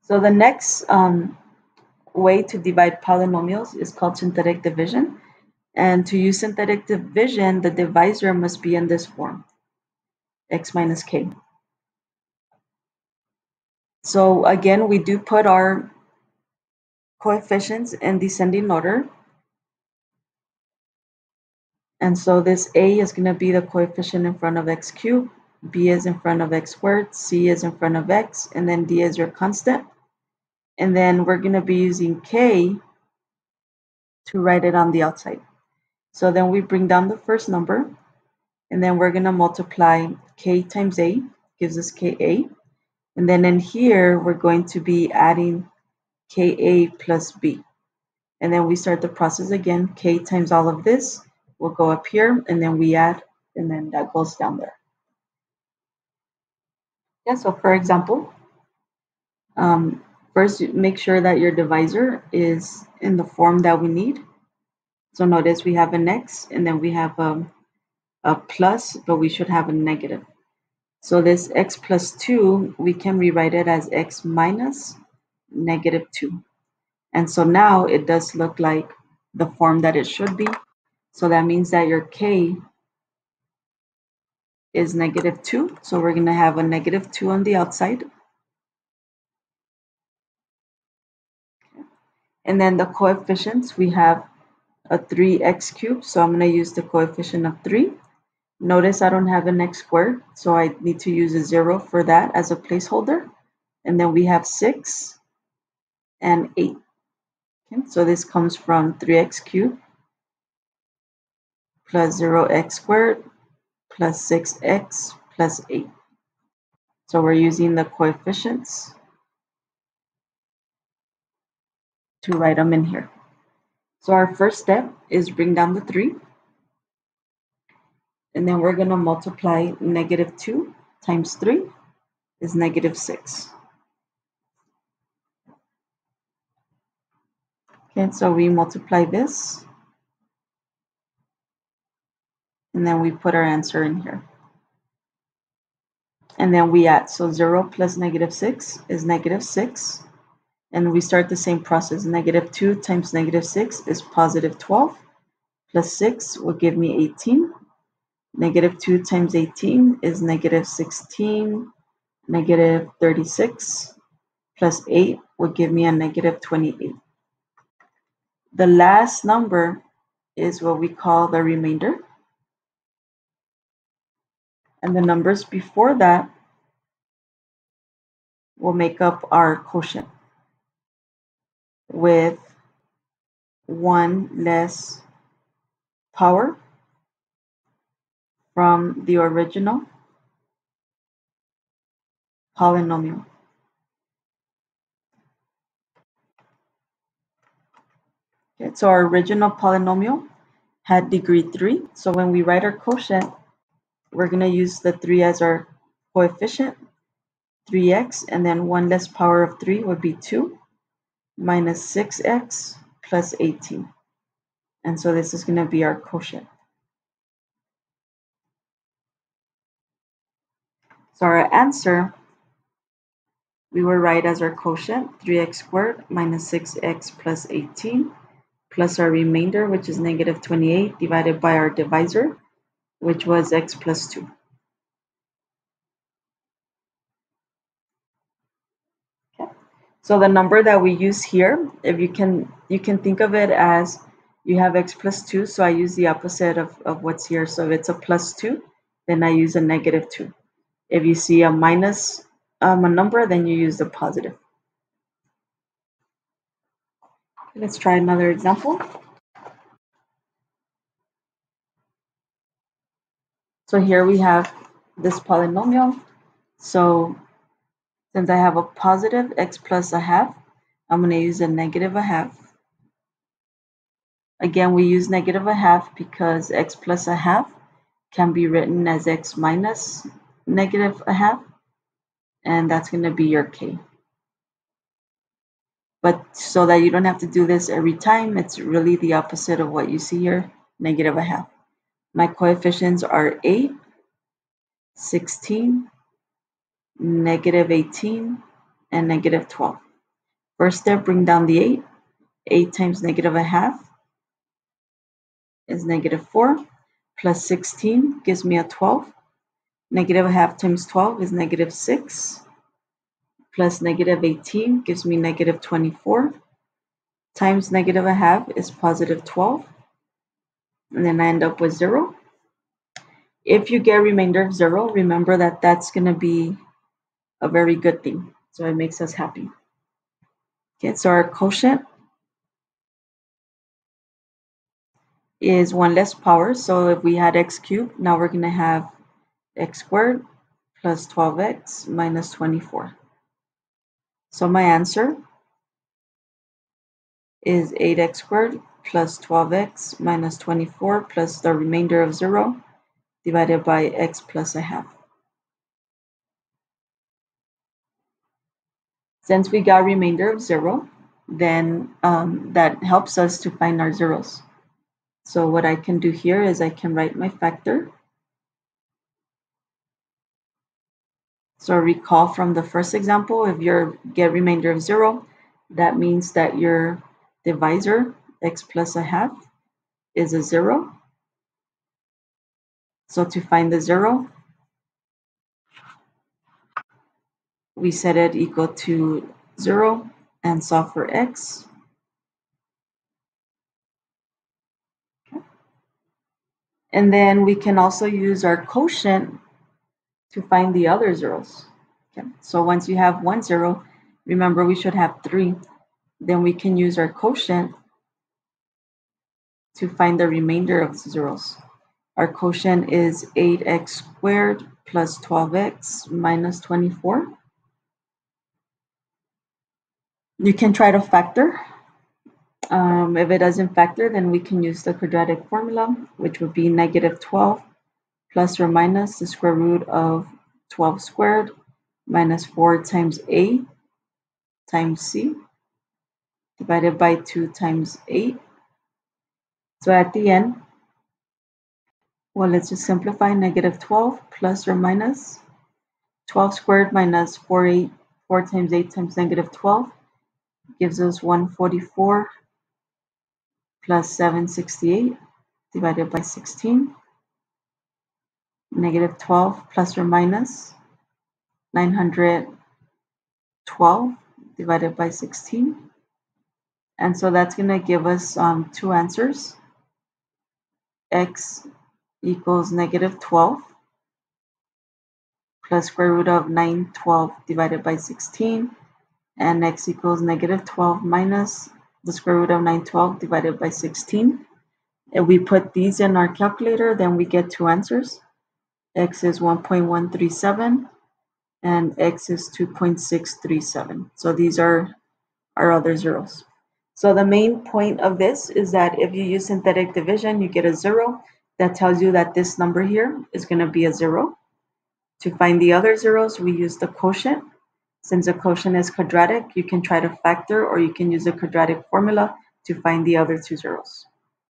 So the next way to divide polynomials is called synthetic division. And to use synthetic division, the divisor must be in this form, x minus k. So again, we do put our coefficients in descending order. And so this a is going to be the coefficient in front of x cubed, b is in front of x squared, c is in front of x, and then d is your constant. And then we're going to be using k to write it on the outside. So then we bring down the first number, and then we're going to multiply k times a, gives us ka. And then in here, we're going to be adding ka plus b. And then we start the process again. K times all of this will go up here, and then we add, and then that goes down there. Yeah, so for example, first make sure that your divisor is in the form that we need. So notice we have an x, and then we have a plus, but we should have a negative. So this x plus 2, we can rewrite it as x minus negative 2. And so now it does look like the form that it should be. So that means that your k is negative 2. So we're going to have a negative 2 on the outside. And then the coefficients, we have a 3x cubed. So I'm going to use the coefficient of 3. Notice I don't have an x squared, so I need to use a 0 for that as a placeholder. And then we have 6 and 8. Okay, so this comes from 3x cubed plus 0x squared plus 6x plus 8. So we're using the coefficients to write them in here. So our first step is bring down the 3. And then we're going to multiply negative 2 times 3 is negative 6. Okay, so we multiply this. And then we put our answer in here. And then we add. So 0 plus negative 6 is negative 6. And we start the same process. Negative 2 times negative 6 is positive 12. Plus 6 will give me 18. Negative 2 times 18 is negative 16. Negative 36. Plus 8 will give me a negative 28. The last number is what we call the remainder. And the numbers before that will make up our quotient with 1 less power from the original polynomial. Okay, so our original polynomial had degree 3. So when we write our quotient, we're going to use the 3 as our coefficient, 3x, and then 1 less power of 3 would be 2, minus 6x plus 18. And so this is going to be our quotient. So our answer, we will write as our quotient, 3x squared minus 6x plus 18, plus our remainder, which is negative 28, divided by our divisor, which was x plus 2. Okay. So the number that we use here, if you can think of it as you have x plus 2, so I use the opposite of what's here. So if it's a plus 2, then I use a negative 2. If you see a minus a number, then you use the positive. Let's try another example. So here we have this polynomial. So since I have a positive x plus a half, I'm going to use a negative a half. Again, we use negative a half because x plus a half can be written as x minus negative a half, and that's going to be your k. But so that you don't have to do this every time, it's really the opposite of what you see here, negative a half. My coefficients are 8, 16, negative 18, and negative 12. First step, bring down the 8. 8 times negative a half is negative 4, plus 16 gives me a 12. Negative a half times 12 is negative 6, plus negative 18 gives me negative 24, times negative a half is positive 12, and then I end up with 0. If you get a remainder of 0, remember that that's going to be a very good thing. So it makes us happy. Okay, so our quotient is 1 less power. So if we had x cubed, now we're going to have x squared plus 12x minus 24. So my answer is 8x squared plus 12x minus 24 plus the remainder of 0 divided by x plus a half. Since we got remainder of 0, then that helps us to find our zeros. So what I can do here is I can write my factor. So recall from the first example, if you get remainder of 0, that means that your divisor, x plus a half, is a 0. So to find the 0, we set it equal to 0 and solve for x. Okay. And then we can also use our quotient to find the other zeros. Okay. So once you have 1 0, remember we should have 3. Then we can use our quotient to find the remainder of the zeros. Our quotient is 8x squared plus 12x minus 24. You can try to factor. If it doesn't factor, then we can use the quadratic formula, which would be negative 12 plus or minus the square root of 12 squared minus 4 times a times c divided by 2 times 8. So at the end, well, let's just simplify. Negative 12 plus or minus 12 squared minus 4 times 8 times negative 12 gives us 144 plus 768 divided by 16. Negative 12 plus or minus 912 divided by 16. And so that's going to give us two answers. X equals negative 12 plus square root of 912 divided by 16. And x equals negative 12 minus the square root of 912 divided by 16. If we put these in our calculator, then we get two answers. X is 1.137 and x is 2.637. So these are our other zeros. So the main point of this is that if you use synthetic division, you get a 0. That tells you that this number here is going to be a 0. To find the other zeros, we use the quotient. Since the quotient is quadratic, you can try to factor or you can use the quadratic formula to find the other two zeros.